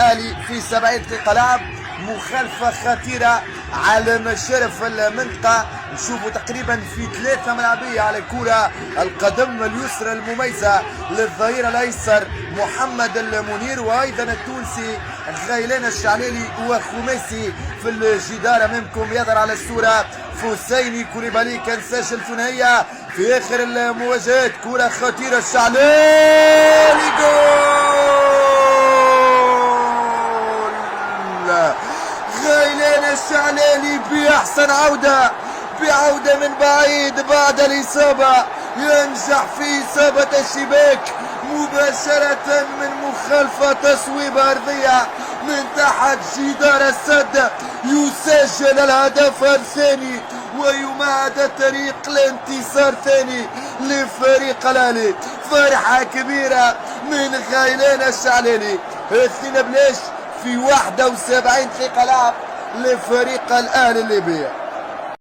الآلي في 70 دقيقة لعب. مخالفة خطيرة على مشارف المنطقة. نشوفوا تقريبا في 3 ملعبية على الكرة. القدم اليسرى المميزة للظهير الأيسر محمد المنير، وأيضا التونسي غيلان الشعلالي وخماسي في الجدار أمامكم يظهر على الصورة فوسيني كوليبالي كان سجل ثنائية في آخر المواجهات. كرة خطيرة الشعلالي جول. غيلان الشعلالي بأحسن عودة، بعودة من بعيد بعد الإصابة، ينجح في إصابة الشباك مباشرة من مخالفة تصويبة أرضية من تحت جدار السد. يسجل الهدف الثاني ويمهد طريق الانتصار الثاني لفريق الأهلي. فرحة كبيرة من غيلان الشعلالي. 2 بلاش في 71 دقيقة لعب لفريق الأهلي الليبي.